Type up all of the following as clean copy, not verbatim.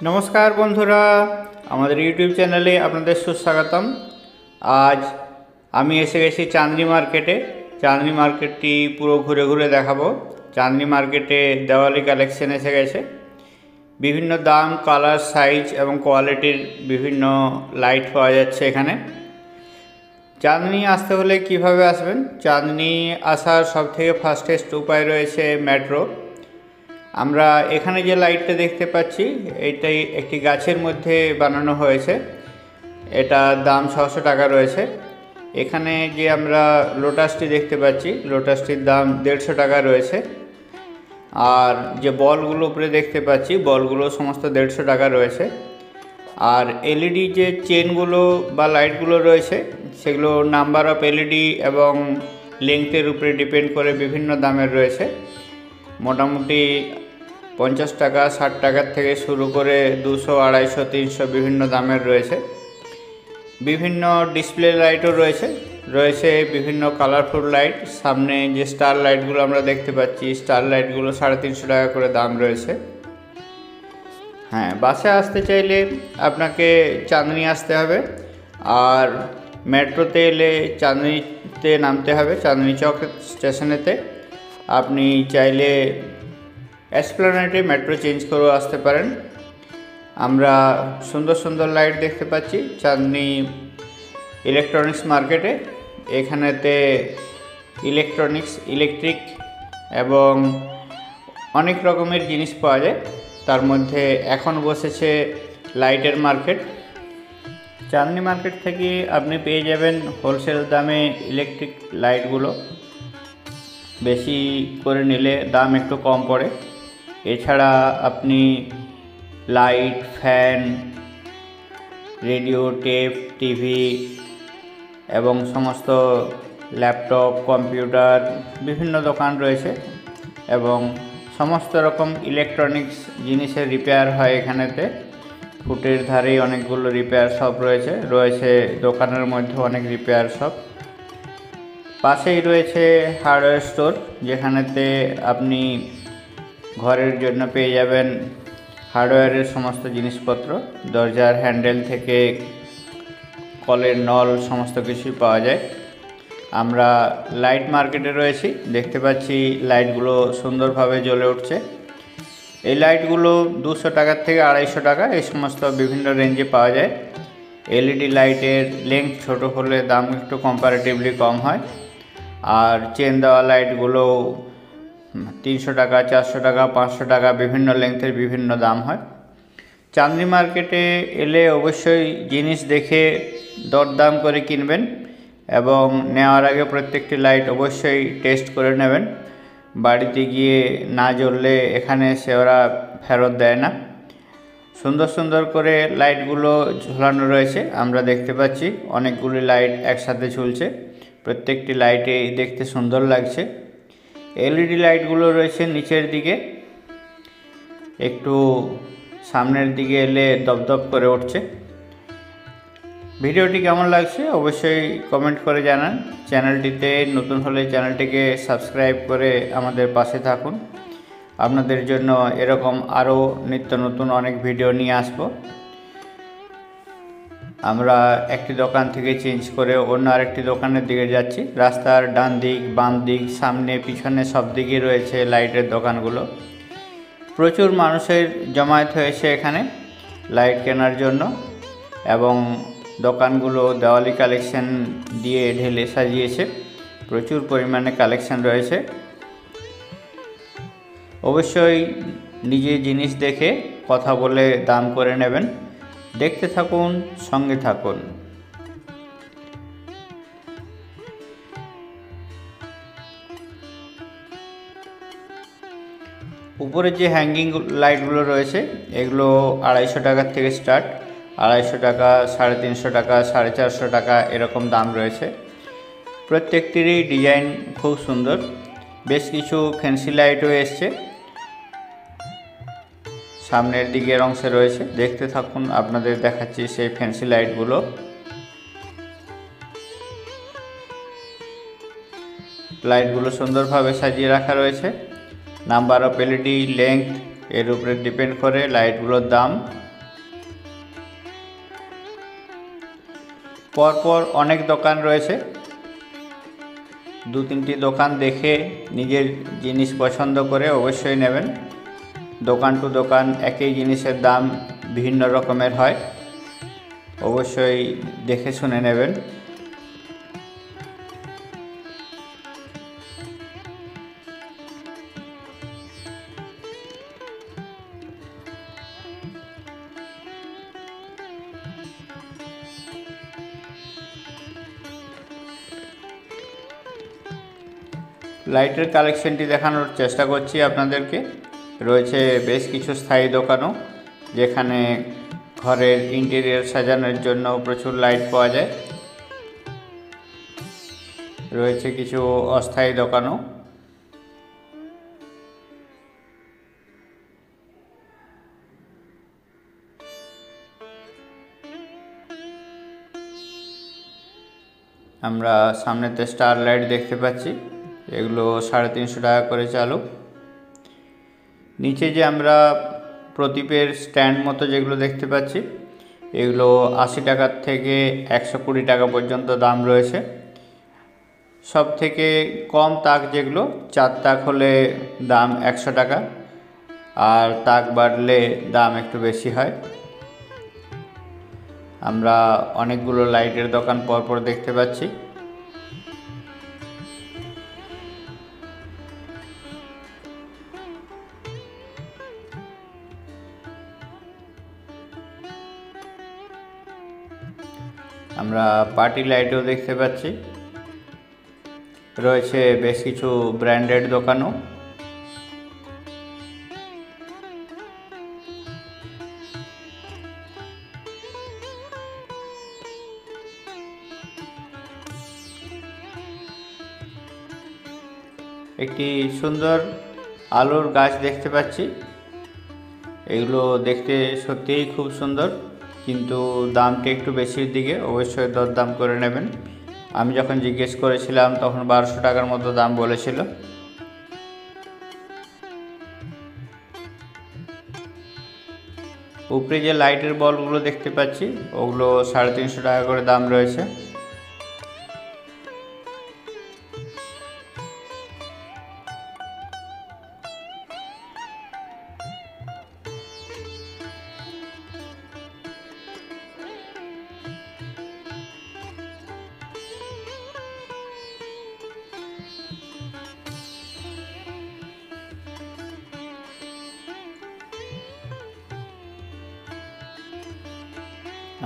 নমস্কার বন্ধুরা, আমাদের ইউটিউব চ্যানেলে আপনাদের সুস্বাগতম। আজ আমি এসে গেছি চাঁদনি মার্কেটে। চাঁদনি মার্কেটটি পুরো ঘুরে ঘুরে দেখাবো। চাঁদনি মার্কেটে দেওয়ালি কালেকশন এসে গেছে। বিভিন্ন দাম, কালার, সাইজ এবং কোয়ালিটির বিভিন্ন লাইট পাওয়া যাচ্ছে এখানে। চাঁদনি আসতে হলে কিভাবে আসবেন? চাঁদনি আসার সবথেকে ফাস্টেস্ট উপায় রয়েছে মেট্রো। আমরা এখানে যে লাইটটা দেখতে পাচ্ছি, এইটাই একটি গাছের মধ্যে বানানো হয়েছে। এটা দাম 600 টাকা রয়েছে। এখানে যে আমরা লোটাসটি দেখতে পাচ্ছি, লোটাসটির দাম 150 টাকা রয়েছে। আর যে বলগুলো উপরে দেখতে পাচ্ছি, বলগুলো সমস্ত 150 টাকা রয়েছে। আর এলইডি যে চেনগুলো বা লাইটগুলো রয়েছে, সেগুলো নাম্বার অফ এলইডি এবং লেংথের উপরে ডিপেন্ড করে বিভিন্ন দামের রয়েছে। মোটামুটি 50 টাকা, 60 টাকার থেকে শুরু করে 200, 250, 300 বিভিন্ন দামের রয়েছে। বিভিন্ন ডিসপ্লে লাইটও রয়েছে বিভিন্ন কালারফুল লাইট। সামনে যে স্টার লাইটগুলো আমরা দেখতে পাচ্ছি, স্টার লাইটগুলো 350 টাকা করে দাম রয়েছে। হ্যাঁ, বাসে আসতে চাইলে আপনাকে চাঁদনি আসতে হবে। আর মেট্রোতে এলে চাঁদনিতে নামতে হবে, চাঁদনি চক স্টেশনেতে। আপনি চাইলে এসপ্ল্যানেডে মেট্রো চেঞ্জ করেও আসতে পারেন। আমরা সুন্দর সুন্দর লাইট দেখতে পাচ্ছি চাঁদনি ইলেকট্রনিক্স মার্কেটে। এখানেতে ইলেকট্রিক এবং অনেক রকমের জিনিস পাওয়া যায়। তার মধ্যে এখন বসেছে লাইটের মার্কেট। চাঁদনি মার্কেট থেকে আপনি পেয়ে যাবেন হোলসেল দামে ইলেকট্রিক লাইটগুলো। বেশি করে নিলে দাম একটু কম পড়ে। এছাড়া আপনি light, fan, radio, tape, TV এবং সমস্ত ল্যাপটপ, কম্পিউটার, বিভিন্ন দোকান রয়েছে এবং সমস্ত রকম ইলেকট্রনিক্স জিনিসের রিপেয়ার হয় এখানেতে। ফুটের ধারেই অনেকগুলো রিপেয়ার শপ রয়েছে দোকানের মধ্যে অনেক রিপেয়ার শপ। পাশেই রয়েছে হার্ডওয়্যার স্টোর, যেখানেতে আপনি ঘরের জন্য পেয়ে যাবেন হার্ডওয়্যারের সমস্ত জিনিসপত্র। দরজার হ্যান্ডেল থেকে কলের নল সমস্ত কিছুই পাওয়া যায়। আমরা লাইট মার্কেটে রয়েছি, দেখতে পাচ্ছি লাইটগুলো সুন্দরভাবে জ্বলে উঠছে। এই লাইটগুলো 200 টাকার থেকে 250 টাকা এই সমস্ত বিভিন্ন রেঞ্জে পাওয়া যায়। এলইডি লাইটের লেন্থ ছোট হলে দাম একটু কম্পারেটিভলি কম হয়। আর চেন দেওয়া লাইটগুলো 300 টাকা, 400 টাকা, 500 টাকা বিভিন্ন লেন্থের বিভিন্ন দাম হয়। চাঁদনি মার্কেটে এলে অবশ্যই জিনিস দেখে দরদাম করে কিনবেন এবং নেওয়ার আগে প্রত্যেকটি লাইট অবশ্যই টেস্ট করে নেবেন। বাড়িতে গিয়ে না জ্বললে এখানে এসে ওরা ফেরত দেয় না। সুন্দর সুন্দর করে লাইটগুলো ঝোলানো রয়েছে। আমরা দেখতে পাচ্ছি অনেকগুলি লাইট একসাথে ঝুলছে। প্রত্যেকটি লাইটে দেখতে সুন্দর লাগছে। এলইডি লাইটগুলো রয়েছে নিচের দিকে, একটু সামনের দিকে এলে দপদপ করে উঠছে। ভিডিওটি কেমন লাগছে অবশ্যই কমেন্ট করে জানান। চ্যানেলটিতে নতুন হলে চ্যানেলটিকে সাবস্ক্রাইব করে আমাদের পাশে থাকুন। আপনাদের জন্য এরকম আরও নিত্য নতুন অনেক ভিডিও নিয়ে আসব। আমরা একটি দোকান থেকে চেঞ্জ করে অন্য আরেকটি দোকানের দিকে যাচ্ছি। রাস্তার ডান দিক, বাম দিক, সামনে, পিছনে সব দিকেই রয়েছে লাইটের দোকানগুলো। প্রচুর মানুষের জমায়েত হয়েছে এখানে লাইট কেনার জন্য এবং দোকানগুলো দেওয়ালি কালেকশন দিয়ে ঢেলে সাজিয়েছে। প্রচুর পরিমাণে কালেকশন রয়েছে। অবশ্যই নিজে জিনিস দেখে কথা বলে দাম করে নেবেন। দেখতে থাকুন, সঙ্গে থাকুন। উপরে যে হ্যাঙ্গিং লাইটগুলো রয়েছে, এগুলো 250 টাকার থেকে স্টার্ট। 250 টাকা, 350 টাকা, 450 টাকা এরকম দাম রয়েছে। প্রত্যেকটিরই ডিজাইন খুব সুন্দর। বেশ কিছু ফ্যান্সি লাইটও এসছে সামনের দিকের অংশে রয়েছে। দেখতে থাকুন, আপনাদের দেখাচ্ছি সেই ফ্যান্সি লাইটগুলো। লাইটগুলো সুন্দরভাবে সাজিয়ে রাখা রয়েছে। নাম্বার অফ এলইডি, লেংথ এর উপরে ডিপেন্ড করে লাইটগুলোর দাম। পরপর অনেক দোকান রয়েছে, 2-3টি দোকান দেখে নিজের জিনিস পছন্দ করে অবশ্যই নেবেন। দোকান টু দোকান একই জিনিসের দাম ভিন্ন রকমের হয়, অবশ্যই দেখে শুনে নেবেন। লাইটের কালেকশনটি দেখানোর চেষ্টা করছি আপনাদেরকে। রয়েছে বেশ কিছু স্থায়ী দোকানও, যেখানে ঘরের ইন্টেরিয়র সাজানোর জন্য প্রচুর লাইট পাওয়া যায়। রয়েছে কিছু অস্থায়ী দোকানও। আমরা সামনেতে স্টার লাইট দেখতে পাচ্ছি, এগুলো 350 টাকা করে চালু। নিচে যে আমরা প্রদীপের স্ট্যান্ড মতো যেগুলো দেখতে পাচ্ছি, এগুলো 80 টাকার থেকে 120 টাকা পর্যন্ত দাম রয়েছে। সব থেকে কম তাক যেগুলো 4 তাক হলে দাম 100 টাকা, আর তাক বাড়লে দাম একটু বেশি হয়। আমরা অনেকগুলো লাইটের দোকান পরপর দেখতে পাচ্ছি। আমরা পার্টি লাইটও দেখতে পাচ্ছি। রয়েছে বেশ কিছু ব্র্যান্ডেড দোকানও। একটি সুন্দর আলোর গাছ দেখতে পাচ্ছি, এগুলো দেখতে সত্যিই খুব সুন্দর, কিন্তু দামটি একটু বেশির দিকে, অবশ্যই দরদাম করে নেবেন। আমি যখন জিজ্ঞেস করেছিলাম তখন 1200 টাকার মতো দাম বলেছিল। উপরে যে লাইটের বলগুলো দেখতে পাচ্ছি, ওগুলো 350 টাকা করে দাম রয়েছে।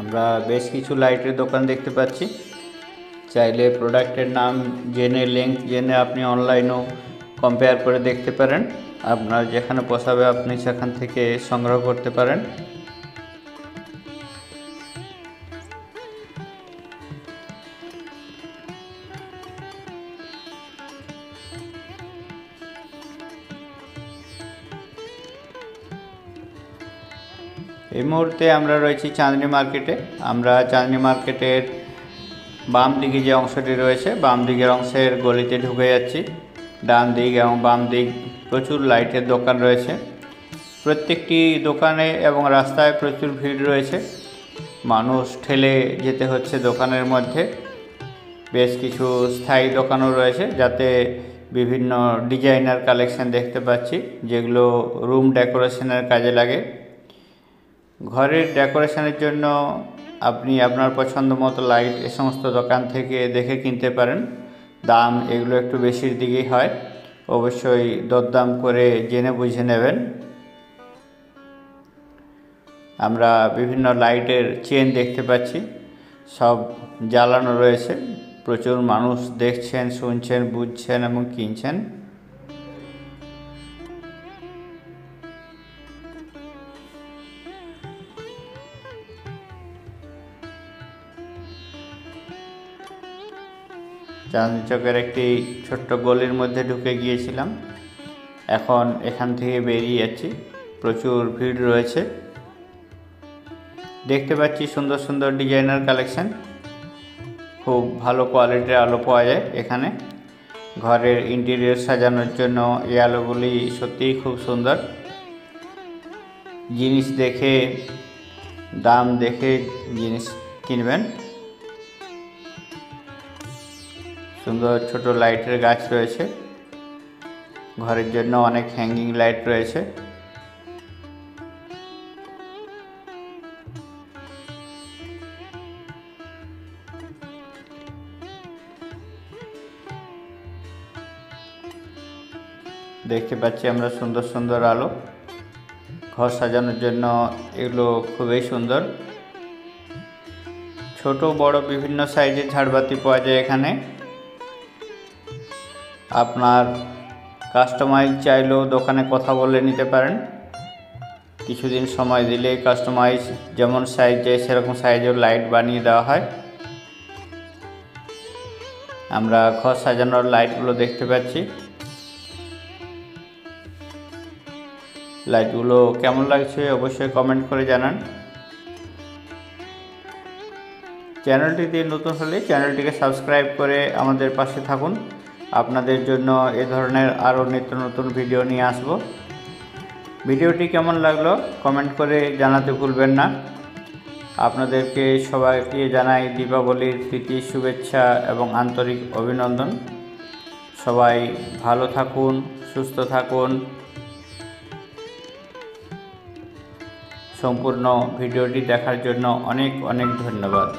আমরা বেশ কিছু লাইটের দোকান দেখতে পাচ্ছি। চাইলে প্রোডাক্টের নাম জেনে, লিঙ্ক জেনে আপনি অনলাইনেও কম্পেয়ার করে দেখতে পারেন। আপনার যেখানে পোষাবে আপনি সেখান থেকে সংগ্রহ করতে পারেন। এই মুহূর্তে আমরা রয়েছি চাঁদনী মার্কেটে। আমরা চাঁদনী মার্কেটের বাম দিকে যে অংশটি রয়েছে, বাম দিকের অংশের গলিতে ঢুকে যাচ্ছি। ডান দিক এবং বাম দিক প্রচুর লাইটের দোকান রয়েছে। প্রত্যেকটি দোকানে এবং রাস্তায় প্রচুর ভিড় রয়েছে, মানুষ ঠেলে যেতে হচ্ছে দোকানের মধ্যে। বেশ কিছু স্থায়ী দোকানও রয়েছে, যাতে বিভিন্ন ডিজাইনার কালেকশন দেখতে পাচ্ছি, যেগুলো রুম ডেকোরেশনের কাজে লাগে। ঘরের ডেকোরেশনের জন্য আপনি আপনার পছন্দ মতো লাইট এ সমস্ত দোকান থেকে দেখে কিনতে পারেন। দাম এগুলো একটু বেশির দিকেই হয়, অবশ্যই দরদাম করে জেনে বুঝে নেবেন। আমরা বিভিন্ন লাইটের চেন দেখতে পাচ্ছি, সব জ্বালানো রয়েছে। প্রচুর মানুষ দেখছেন, শুনছেন, বুঝছেন এবং কিনছেন। চাঁদনী চকের একটি ছোট্ট গলির মধ্যে ঢুকে গিয়েছিলাম, এখন এখান থেকে বেরিয়ে যাচ্ছি। প্রচুর ভিড় রয়েছে, দেখতে পাচ্ছি সুন্দর সুন্দর ডিজাইনার কালেকশন। খুব ভালো কোয়ালিটির আলো পাওয়া যায় এখানে। ঘরের ইন্টেরিয়র সাজানোর জন্য এই আলোগুলি সত্যিই খুব সুন্দর। জিনিস দেখে, দাম দেখে জিনিস কিনবেন। সুন্দর ছোট লাইটের গাছ রয়েছে। ঘরের জন্য অনেক হ্যাঙ্গিং লাইট রয়েছে। দেখতে পাচ্ছি আমরা সুন্দর সুন্দর আলো। ঘর সাজানোর জন্য এগুলো খুবই সুন্দর। ছোট বড় বিভিন্ন সাইজের ঝাড়বাতি পাওয়া যায় এখানে। আপনার কাস্টমাইজ চাইলেও দোকানে কথা বলে নিতে পারেন। কিছুদিন সময় দিলে কাস্টমাইজ যেমন সাইজ চাই সেরকম সাইজের লাইট বানিয়ে দেওয়া হয়। আমরা ঘর সাজানোর লাইটগুলো দেখতে পাচ্ছি। লাইটগুলো কেমন লাগছে অবশ্যই কমেন্ট করে জানান। চ্যানেলটিতে নতুন হলে চ্যানেলটিকে সাবস্ক্রাইব করে আমাদের পাশে থাকুন। আপনাদের জন্য এ ধরনের আরও নিত্য নতুন ভিডিও নিয়ে আসব। ভিডিওটি কেমন লাগলো কমেন্ট করে জানাতে ভুলবেন না। আপনাদেরকে সবাইকে জানাই দীপাবলির প্রীতি শুভেচ্ছা এবং আন্তরিক অভিনন্দন। সবাই ভালো থাকুন, সুস্থ থাকুন। সম্পূর্ণ ভিডিওটি দেখার জন্য অনেক অনেক ধন্যবাদ।